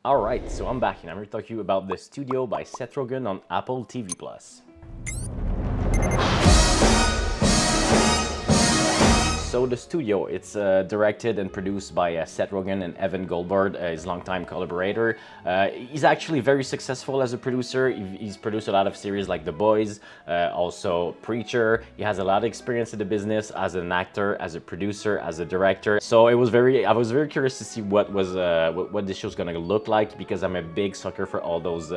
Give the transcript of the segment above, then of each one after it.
Alright, so I'm back and I'm going to talk to you about The Studio by Seth Rogen on Apple TV+. So The Studio, it's directed and produced by Seth Rogen and Evan Goldberg, his longtime collaborator. He's actually very successful as a producer. He's produced a lot of series like The Boys, also Preacher. He has a lot of experience in the business as an actor, as a producer, as a director. So I was very curious to see what this show's gonna look like, because I'm a big sucker for all those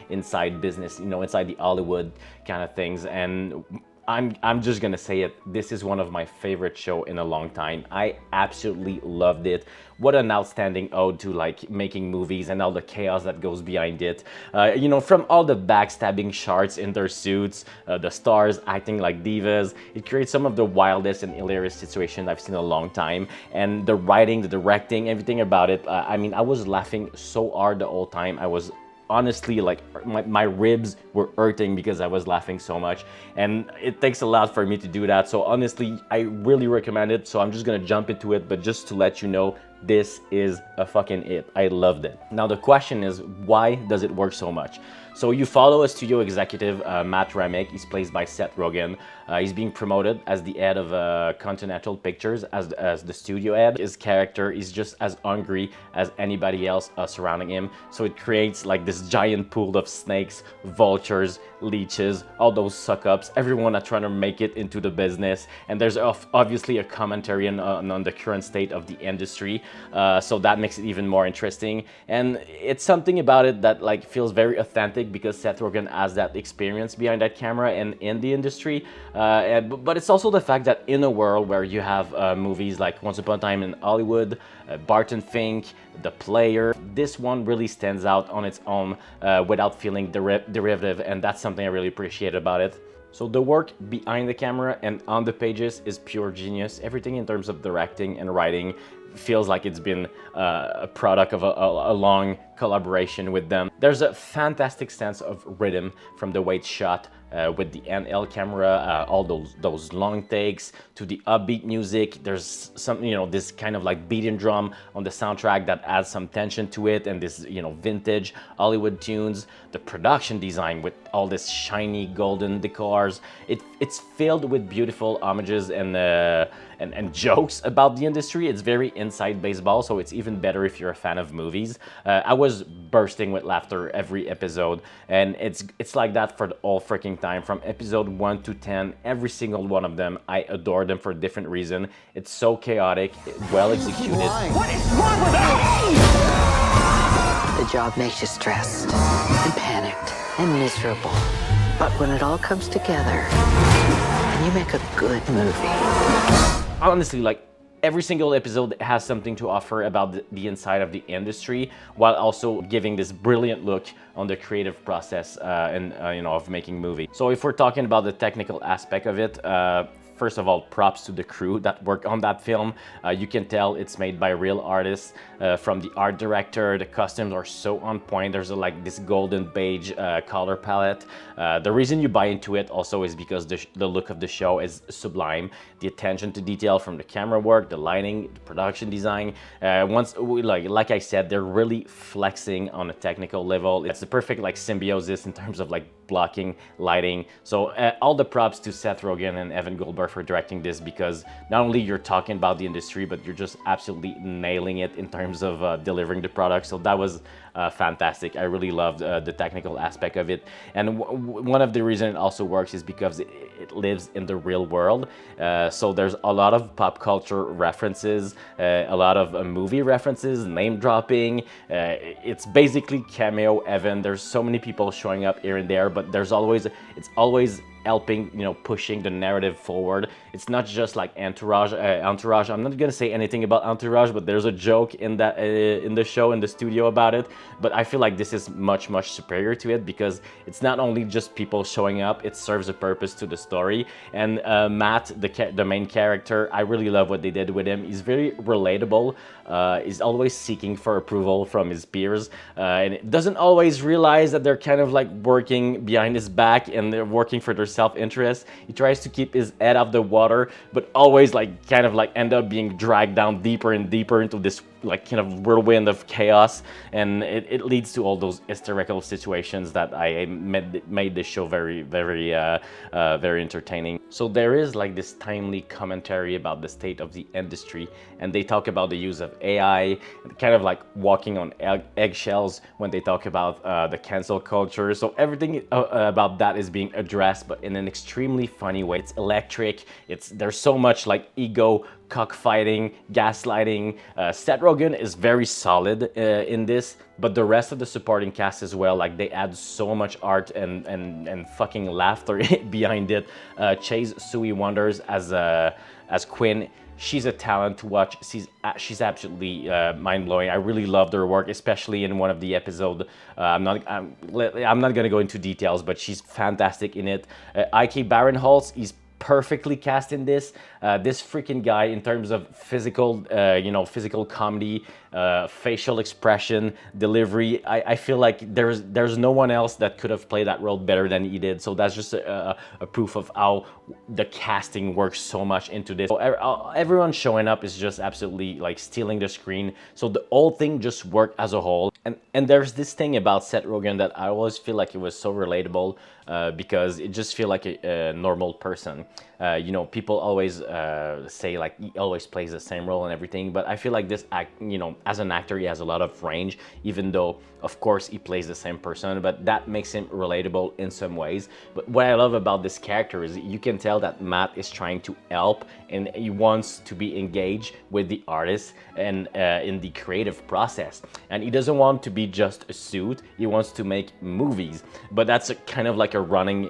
inside business, inside the Hollywood kind of things. And I'm just gonna say it, this is one of my favorite show in a long time. I absolutely loved it. What an outstanding ode to like making movies and all the chaos that goes behind it. From all the backstabbing sharks in their suits, the stars acting like divas, it creates some of the wildest and hilarious situations I've seen in a long time. And the writing, the directing, everything about it, I was laughing so hard the whole time. I was honestly, like, my ribs were hurting because I was laughing so much, and it takes a lot for me to do that. So honestly, I really recommend it. So I'm just gonna jump into it, but just to let you know, this is a fucking hit. I loved it. Now the question is, why does it work so much? So you follow a studio executive, Matt Remick. He's played by Seth Rogen. He's being promoted as the head of Continental Pictures, as the studio head. His character is just as hungry as anybody else surrounding him. So it creates like this giant pool of snakes, vultures, leeches, all those suck-ups, everyone are trying to make it into the business. And there's obviously a commentary on the current state of the industry. So that makes it even more interesting. And it's something about it that like feels very authentic, because Seth Rogen has that experience behind that camera and in the industry. But it's also the fact that in a world where you have movies like Once Upon a Time in Hollywood, Barton Fink, The Player, this one really stands out on its own without feeling derivative, and that's something I really appreciate about it. So the work behind the camera and on the pages is pure genius. Everything in terms of directing and writing feels like it's been a product of a long collaboration with them. There's a fantastic sense of rhythm from the way it's shot with the NL camera, all those long takes, to the upbeat music. There's some, this kind of like beating drum on the soundtrack that adds some tension to it, and this, vintage Hollywood tunes. The production design with all this shiny golden decors, it's filled with beautiful homages and jokes about the industry. It's very inside baseball, so it's even better if you're a fan of movies. I was bursting with laughter every episode, and it's like that for the whole freaking time. From episode 1 to 10, every single one of them, I adore them for a different reason. It's so chaotic, well executed. What is wrong with you? The job makes you stressed and panicked and miserable. But when it all comes together, you make a good movie. Honestly, like, every single episode has something to offer about the inside of the industry, while also giving this brilliant look on the creative process of making movies. So if we're talking about the technical aspect of it, first of all, props to the crew that worked on that film. You can tell it's made by real artists. From the art director, the costumes are so on point. There's like this golden beige color palette. The reason you buy into it also is because the look of the show is sublime. The attention to detail from the camera work, the lighting, the production design. Like I said, they're really flexing on a technical level. It's the perfect like symbiosis in terms of like blocking, lighting. So all the props to Seth Rogen and Evan Goldberg for directing this, because not only you're talking about the industry, but you're just absolutely nailing it in terms of delivering the product. So that was fantastic. I really loved the technical aspect of it. And one of the reasons it also works is because it lives in the real world. So there's a lot of pop culture references, a lot of movie references, name dropping. It's basically cameo Evan. There's so many people showing up here and there, but it's always helping, pushing the narrative forward. It's not just like Entourage. I'm not gonna say anything about Entourage, but there's a joke in that in the show, in the studio, about it. But I feel like this is much superior to it, because it's not only just people showing up, it serves a purpose to the story. And Matt, the main character, I really love what they did with him. He's very relatable. He's always seeking for approval from his peers, and doesn't always realize that they're kind of like working behind his back and they're working for their self-interest. He tries to keep his head out of the water, but always like kind of like end up being dragged down deeper and deeper into this like kind of whirlwind of chaos, and it leads to all those hysterical situations that I made this show very very entertaining. So there is like this timely commentary about the state of the industry, and they talk about the use of AI, kind of like walking on eggshells when they talk about the cancel culture. So everything about that is being addressed, but in an extremely funny way. It's electric. There's so much like ego, cockfighting, gaslighting. Seth Rogen is very solid in this, but the rest of the supporting cast as well, like they add so much art and fucking laughter behind it. Chase Sui Wonders as Quinn. She's a talent to watch. She's absolutely mind-blowing. I really loved her work, especially in one of the episodes. I'm not gonna go into details, but she's fantastic in it. Ike Barinholtz, he's perfectly cast in this. This freaking guy, in terms of physical, physical comedy, facial expression, delivery, I feel like there's no one else that could have played that role better than he did. So that's just a proof of how the casting works so much into this. So everyone showing up is just absolutely like stealing the screen. So the whole thing just worked as a whole. And there's this thing about Seth Rogen that I always feel like it was so relatable, because it just feels like a normal person. People always say like he always plays the same role and everything, but I feel like this as an actor, he has a lot of range, even though of course he plays the same person, but that makes him relatable in some ways. But what I love about this character is you can tell that Matt is trying to help, and he wants to be engaged with the artist and in the creative process, and he doesn't want to be just a suit. He wants to make movies, but that's kind of like a running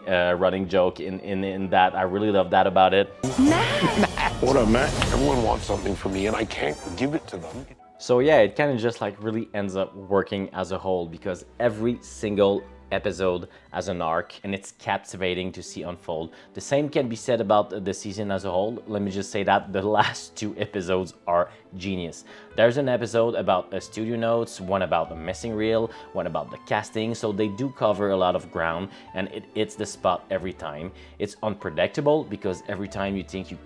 joke in that. I really love that about it. Matt! What up, Matt? Everyone wants something from me and I can't give it to them. So yeah, it kind of just like really ends up working as a whole, because every single episode has an arc, and it's captivating to see unfold. The same can be said about the season as a whole. Let me just say that the last 2 episodes are genius. There's an episode about studio notes, one about the missing reel, one about the casting, so they do cover a lot of ground, and it hits the spot every time. It's unpredictable, because every time you think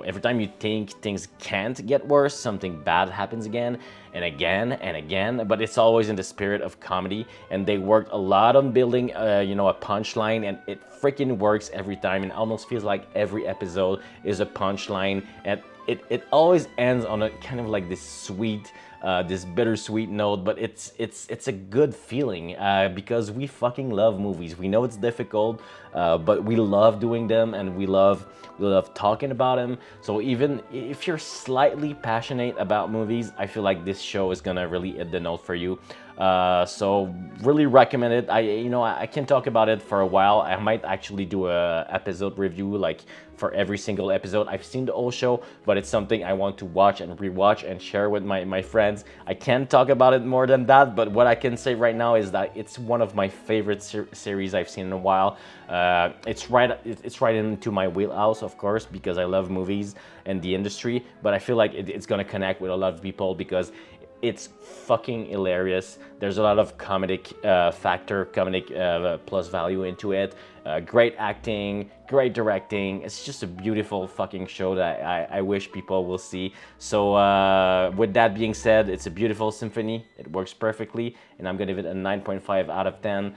every time you think things can't get worse, something bad happens again and again and again, but it's always in the spirit of comedy, and they worked a lot on building a punchline, and it freaking works every time. It almost feels like every episode is a punchline, and it always ends on a kind of like this sweet, this bittersweet note, but it's a good feeling, because we fucking love movies. We know it's difficult, but we love doing them, and we love talking about them. So even if you're slightly passionate about movies, I feel like this show is gonna really hit the note for you. So really recommend it. I can talk about it for a while. I might actually do a episode review like for every single episode. I've seen the whole show, but it's something I want to watch and rewatch and share with my friends. I can't talk about it more than that, but what I can say right now is that it's one of my favorite series I've seen in a while. It's right into my wheelhouse, of course, because I love movies and the industry, but I feel like it's gonna connect with a lot of people because it's fucking hilarious. There's a lot of comedic plus value into it. Great acting, great directing. It's just a beautiful fucking show that I wish people will see. So with that being said, it's a beautiful symphony. It works perfectly, and I'm gonna give it a 9.5 out of 10.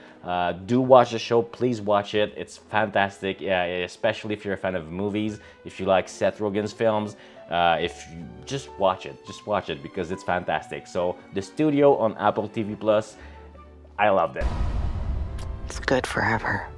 Do watch the show, please watch it. It's fantastic, especially if you're a fan of movies, if you like Seth Rogen's films. If you just watch it because it's fantastic. So The Studio on Apple TV Plus, I loved it. It's good forever.